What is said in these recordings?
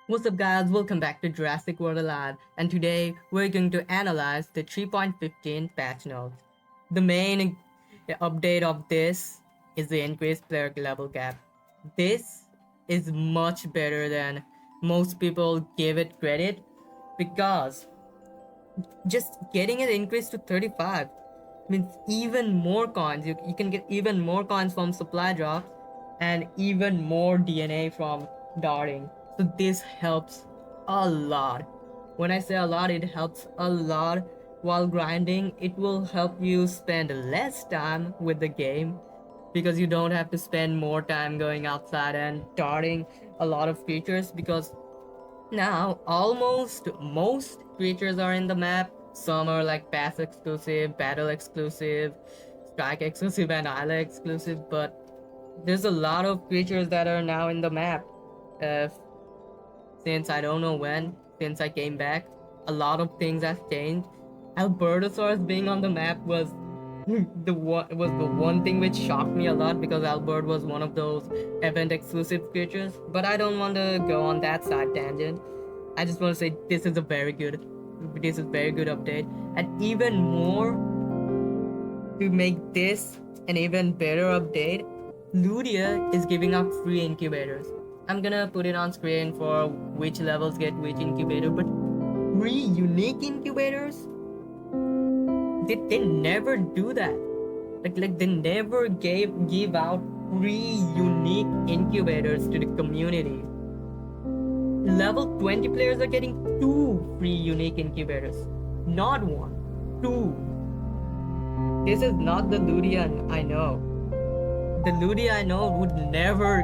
What's up guys, welcome back to Jurassic World Alive, and today we're going to analyze the 3.15 patch notes. The main update of this is the increased player level cap. This is much better than most people give it credit because just getting it increased to 35 means even more coins. You can get even more coins from supply drops and even more DNA from darting. So this helps a lot. When I say a lot, it helps a lot. While grinding, it will help you spend less time with the game because you don't have to spend more time going outside and darting a lot of creatures because now, almost most creatures are in the map. Some are like pass exclusive, battle exclusive, strike exclusive, and island exclusive, but there's a lot of creatures that are now in the map. Uh, since I don't know when, since I came back, a lot of things have changed. Albertosaurus being on the map was the one thing which shocked me a lot because Albert was one of those event exclusive creatures. But I don't want to go on that side tangent. I just want to say this is very good update, and even more to make this an even better update. Ludia is giving out free incubators. I'm gonna put it on screen for which levels get which incubator, but free unique incubators, they never do that. Like they never give out free unique incubators to the community. Level 20 players are getting 2 free unique incubators. Not 1, 2. This is not the Ludia I know. The Ludia I know would never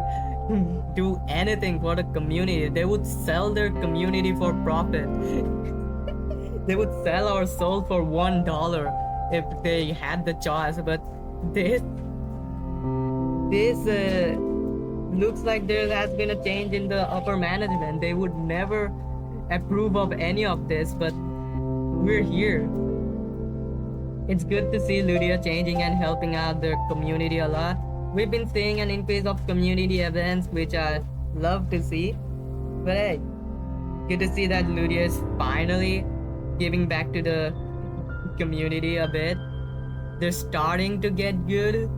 do anything for the community. They would sell their community for profit. They would sell our soul for $1 if they had the choice. But this looks like there has been a change in the upper management. They would never approve of any of this, but we're here. It's good to see Ludia changing and helping out the community a lot. We've been seeing an increase of community events, which I love to see. But hey, good to see that Ludia is finally giving back to the community a bit. They're starting to get good.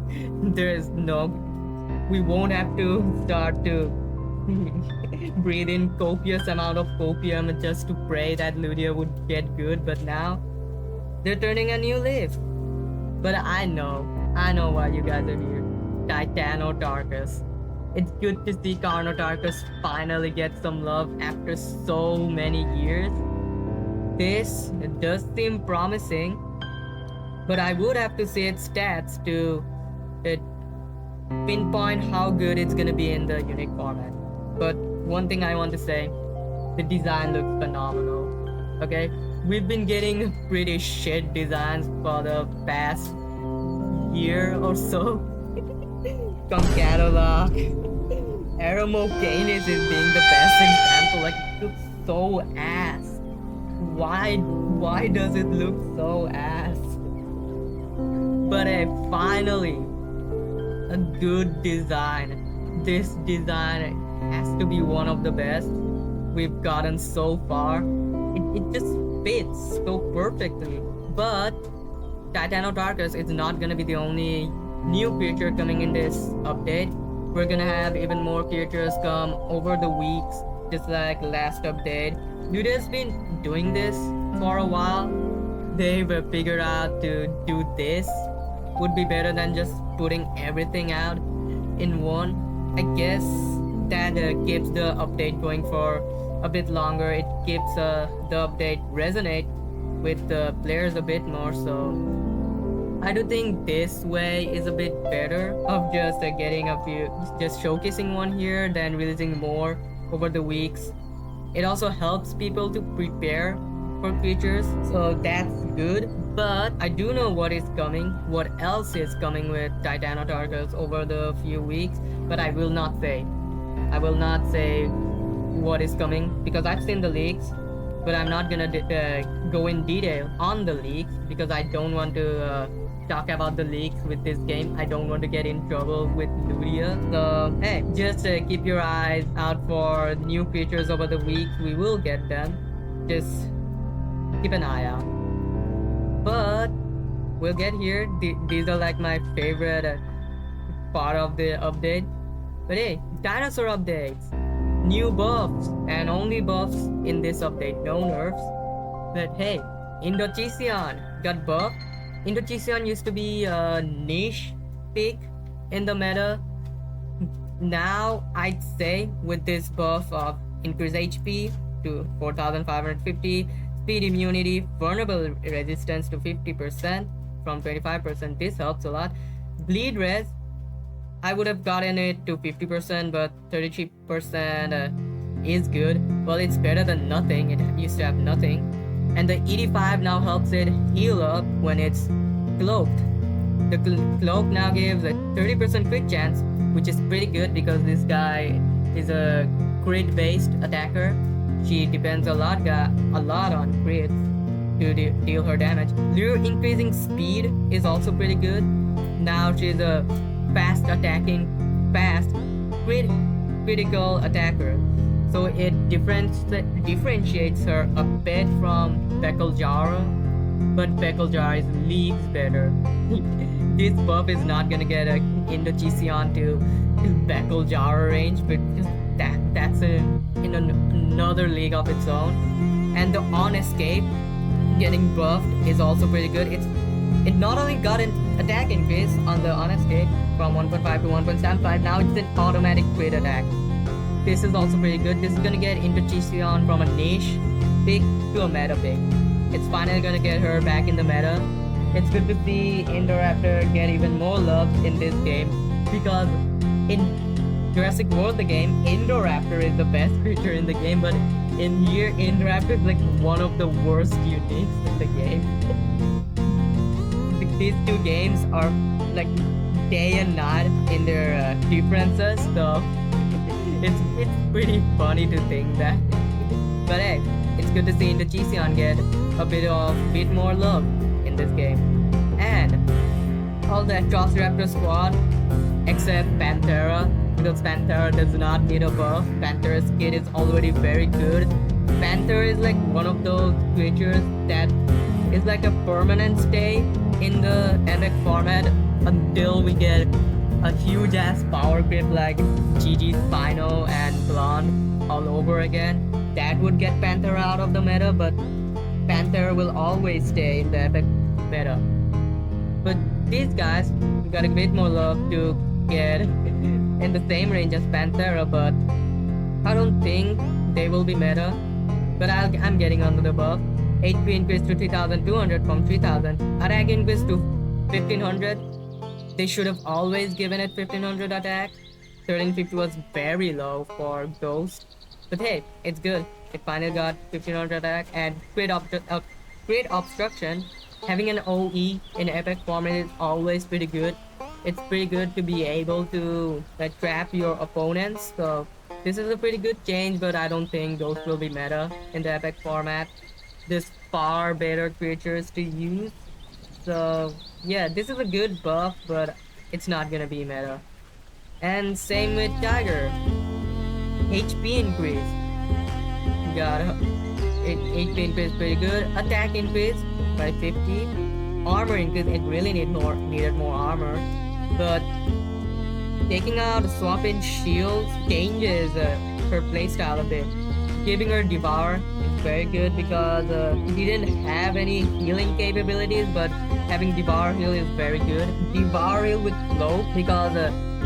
We won't have to start to breathe in copious amount of copium just to pray that Ludia would get good, but now they're turning a new leaf. But I know why you guys are here. Titanotarchus. It's good to see Carnotarchus finally get some love after so many years. This does seem promising, but I would have to see its stats to pinpoint how good it's gonna be in the unique format. But one thing I want to say, the design looks phenomenal. Okay, we've been getting pretty shit designs for the past year or so. Concatalogue, Aeromocanis is being the best example. Like, it looks so ass. Why does it look so ass? But hey, finally, a good design. This design has to be one of the best we've gotten so far. It just fits so perfectly. But Titanotarchus is not gonna be the only new creature coming in this update. We're gonna have even more creatures come over the weeks, just like last update. Luda's been doing this for a while. They've figured out to do this would be better than just putting everything out in one. I guess that keeps the update going for a bit longer. It keeps the update resonate with the players a bit more. So I do think this way is a bit better of just getting a few, just showcasing one here, then releasing more over the weeks. It also helps people to prepare for creatures, so that's good. But I do know what is coming, what else is coming with Titanotarchus over the few weeks, but I will not say. I will not say what is coming because I've seen the leaks, but I'm not gonna go in detail on the leaks because I don't want to talk about the leaks with this game. I don't want to get in trouble with Ludia. So, hey, just keep your eyes out for new features over the week. We will get them. Just keep an eye out. But we'll get here. These are like my favorite part of the update. But hey, dinosaur updates. New buffs and only buffs in this update, no nerfs. But hey, Indochisian got buffed. Indochisian used to be a niche pick in the meta. Now I'd say with this buff of increased HP to 4550, speed immunity, vulnerable resistance to 50% from 25%, this helps a lot. Bleed res, I would have gotten it to 50%, but 33% is good. Well, it's better than nothing. It used to have nothing. And the 85 now helps it heal up when it's cloaked. The cloak now gives a 30% crit chance, which is pretty good because this guy is a crit based attacker. She depends a lot on crits to deal her damage. Lure increasing speed is also pretty good. Now she's a fast attacking, fast critical attacker. So it differentiates her a bit from Bekeljara, but Bekeljara's leagues better. This buff is not gonna get a Indochisian to Bekeljara range, but that's in another league of its own. And the on escape getting buffed is also pretty good. It not only got an attack increase on the on escape from 1.5 to 1.75, now it's an automatic crit attack. This is also pretty good. This is gonna get Indochisian from a niche pick to a meta pick. It's finally gonna get her back in the meta. It's good to see Indoraptor get even more love in this game because in Jurassic World the game, Indoraptor is the best creature in the game, but in here Indoraptor is like one of the worst uniques in the game. These two games are like day and night in their differences, so it's pretty funny to think that. But hey, it's good to see Indochisian get a bit more love in this game. And all the Atrociraptor squad except Panthera, because Panthera does not need a buff. Panthera's kit is already very good. Panther is like one of those creatures that is like a permanent stay in the epic format until we get a huge ass power creep like GG Spino and Blonde all over again. That would get Panther out of the meta, but Panther will always stay in the epic meta. But these guys got a bit more love to get in the same range as Panthera, but I don't think they will be meta. But I'm getting under the buff. HP increase to 3200 from 3000. Attack increase to 1500. They should have always given it 1500 attack. 1350 was very low for Ghost. But hey, it's good. It finally got 1500 attack and crit obstruction. Having an OE in epic format is always pretty good. It's pretty good to be able to trap your opponents. So this is a pretty good change, but I don't think those will be meta in the epic format. There's far better creatures to use. So yeah, this is a good buff, but it's not gonna be meta. And same with Tiger. HP increase. Got HP increase pretty good. Attack increase by 50. Armor increase. It really needed more armor. But taking out swap in shields changes her playstyle a bit. Giving her Devour is very good because he didn't have any healing capabilities, but having Devour heal is very good. Devour heal with Cloak because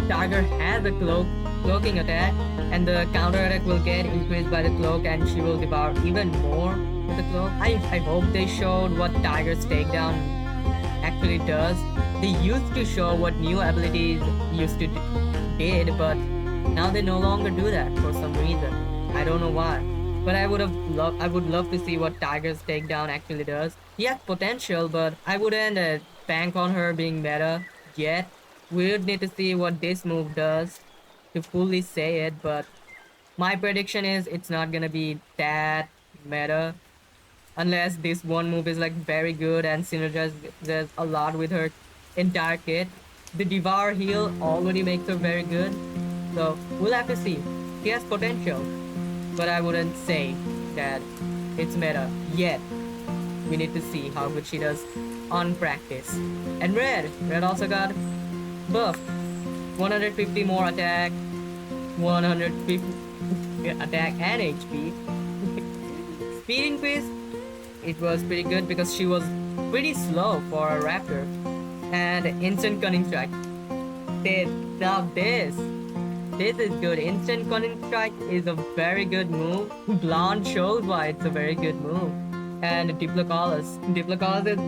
Tiger has a cloaking attack, and the counter attack will get increased by the cloak, and she will devour even more with the cloak. I hope they showed what Tiger's takedown actually does. They used to show what new abilities used to did, but now they no longer do that for some reason. I don't know why. But I would love to see what Tiger's takedown actually does. He has potential, but I wouldn't bank on her being meta yet. We would need to see what this move does to fully say it, but my prediction is it's not gonna be that meta unless this one move is like very good and synergizes a lot with her entire kit. The Devour heal already makes her very good. So we'll have to see. She has potential, but I wouldn't say that it's meta yet. We need to see how good she does on practice. And Red also got buffed. 150 more attack, 150 attack and HP. Speed increase, it was pretty good because she was pretty slow for a raptor. And instant cunning strike. Now this. This is good. Instant cunning strike is a very good move. Blonde shows why it's a very good move. And Diplocaulus. Diplocaulus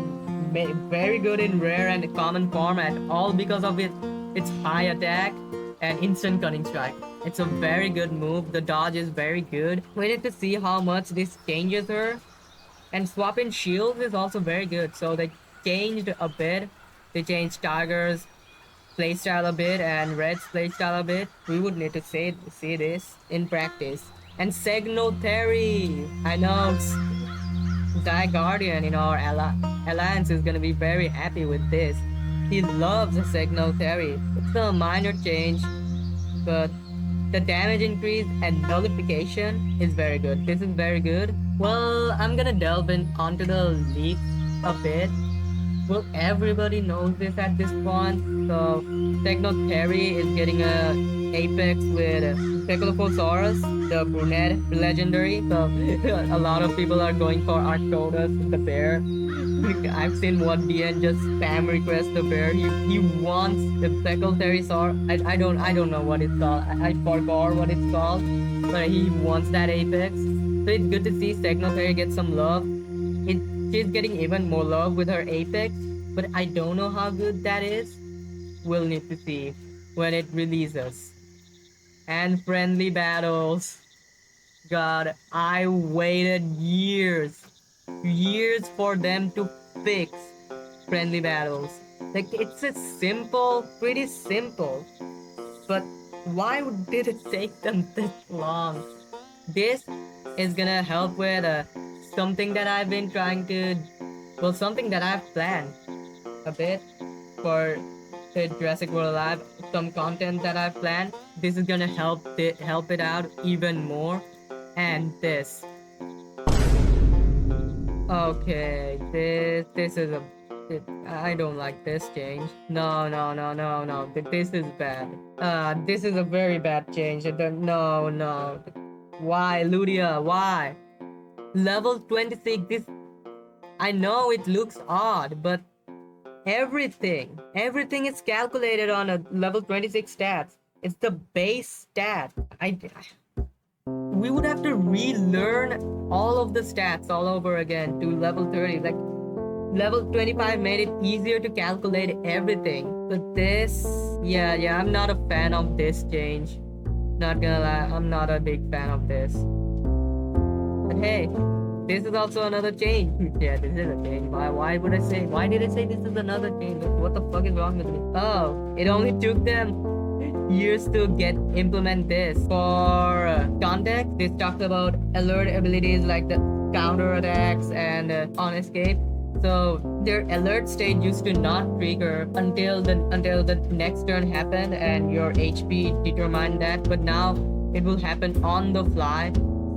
is very good in rare and common format, all because of its high attack and instant cunning strike. It's a very good move. The dodge is very good. We need to see how much this changes her. And swapping shields is also very good. So they changed a bit. They changed Tiger's playstyle a bit and Red's playstyle a bit. We would need to see this in practice. And Theory. I know Thy Guardian in our alliance is gonna be very happy with this. He loves Theory. It's a minor change, but the damage increase and nullification is very good. This is very good. Well, I'm gonna delve onto the leaks a bit. Well, everybody knows this at this point. So, Theory is getting a Apex with Cephalosaurus, the brunette legendary. So, a lot of people are going for Arcturus, the bear. I've seen one DN just spam request the bear. He wants the Cephalosaurus. I don't know what it's called. I forgot what it's called, but he wants that Apex. So it's good to see Theory get some love. She's getting even more love with her Apex, but I don't know how good that is. We'll need to see when it releases. And friendly battles. God, I waited years for them to fix friendly battles. Like, it's a pretty simple, but why did it take them this long? This is gonna help with something that I've been trying to, well, something that I've planned a bit for the Jurassic World Alive, some content that I've planned. This is gonna help it out even more. And this. Okay, this is I don't like this change. No. This is bad. This is a very bad change. No. Why, Ludia? Why? Level 26, this... I know it looks odd, but everything is calculated on a level 26 stats. It's the base stat. We would have to relearn all of the stats all over again to level 30. Like, level 25 made it easier to calculate everything. But this... Yeah, I'm not a fan of this change. Not gonna lie, I'm not a big fan of this. But hey, this is also another change. Yeah, this is a change. Why did I say this is another change? What the fuck is wrong with me? Oh, it only took them years to implement this. For context, this talks about alert abilities like the counter attacks and on escape. So their alert state used to not trigger until the next turn happened and your HP determined that, but now it will happen on the fly.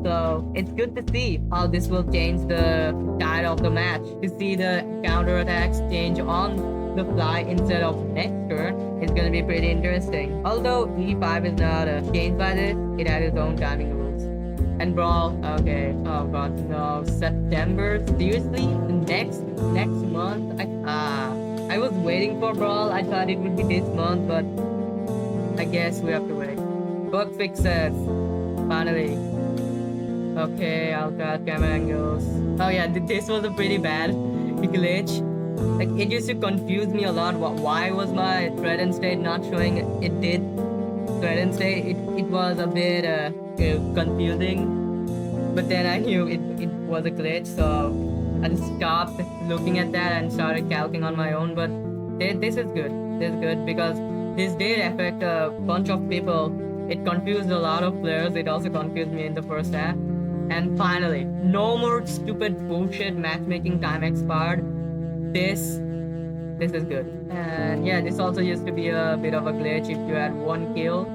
So it's good to see how this will change the tide of the match. To see the counter attacks change on the fly instead of next turn is gonna be pretty interesting. Although E5 is not changed by this, it has its own timing rules. And Brawl, okay. Oh god, no. September? Seriously? Next month? I was waiting for Brawl. I thought it would be this month, but I guess we have to wait. Bug fixes. Finally. Okay, I'll try camera angles. Oh yeah, this was a pretty bad glitch. Like, it used to confuse me a lot. Why was my thread and state not showing? It did. Thread and state, it was a bit confusing. But then I knew it was a glitch, so I just stopped looking at that and started calculating on my own. But this is good. This is good because this did affect a bunch of people. It confused a lot of players. It also confused me in the first half. And finally, no more stupid bullshit matchmaking time expired. This this is good. And yeah, this also used to be a bit of a glitch. If you had one kill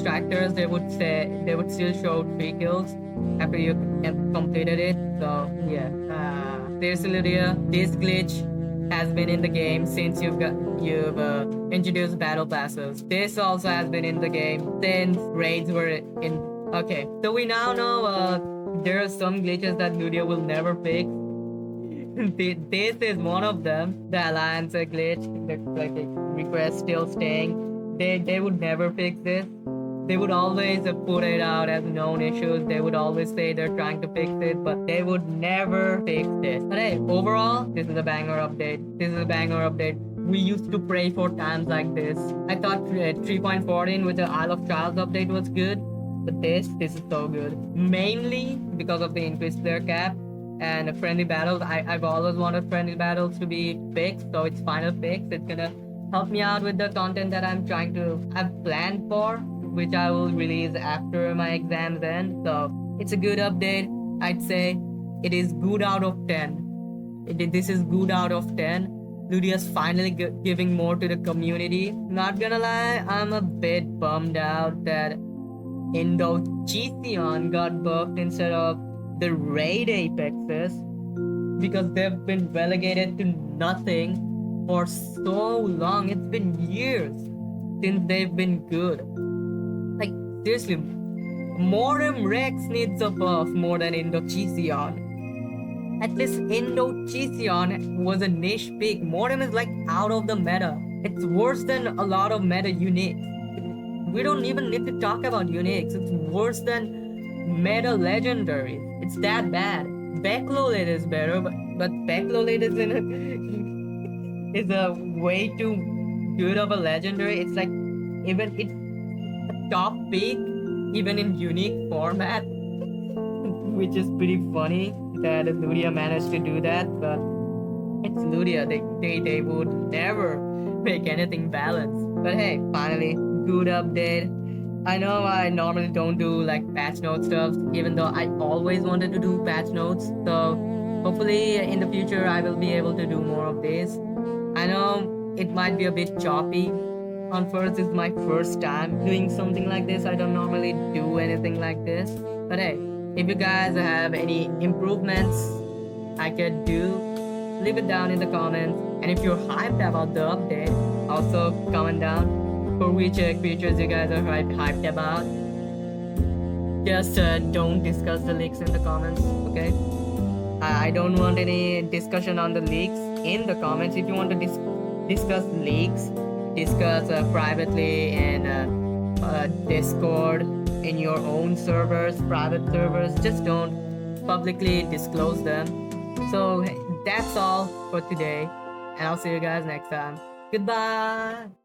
tractors, they would still show 3 kills after you completed it. So yeah, seriously, this glitch has been in the game since you've introduced battle passes. this also has been in the game since raids were in. Okay, so we now know there are some glitches that Ludia will never fix. This is one of them. The alliance glitch, the like request still staying. They would never fix this. They would always put it out as known issues. They would always say they're trying to fix it, but they would never fix it. But hey, overall, this is a banger update. This is a banger update. We used to pray for times like this. I thought 3.14 with the Isle of Trials update was good, but this is so good. Mainly because of the increased player cap and friendly battles. I've always wanted friendly battles to be fixed, so it's final fix. It's gonna help me out with the content that I've planned for, which I will release after my exams end. So it's a good update. I'd say it is good out of 10. This is good out of 10. Ludia's finally giving more to the community. Not gonna lie, I'm a bit bummed out that Indochithion got buffed instead of the raid apexes, because they've been relegated to nothing for so long. It's been years since they've been good. Like, seriously, Mortem Rex needs a buff more than Indochithion. At least Indochithion was a niche pick. Mortem is like out of the meta. It's worse than a lot of meta uniques. We don't even need to talk about uniques. It's worse than meta legendaries. It's that bad. Backloaded is better, but Backloaded is a way too good of a legendary. It's like even it's a top pick, even in unique format, which is pretty funny that Ludia managed to do that. But it's Ludia. They would never make anything balanced. But hey, finally, good update. I know I normally don't do like patch note stuff, even though I always wanted to do patch notes. So hopefully in the future I will be able to do more of this. I know it might be a bit choppy. On first, it's my first time doing something like this. I don't normally do anything like this. But hey, if you guys have any improvements I could do, leave it down in the comments. And if you're hyped about the update, also comment down for which creatures you guys are hyped about. Just don't discuss the leaks in the comments, okay? I don't want any discussion on the leaks in the comments. If you want to discuss leaks, discuss privately in Discord, in your own servers, private servers. Just don't publicly disclose them. So that's all for today, and I'll see you guys next time. Goodbye!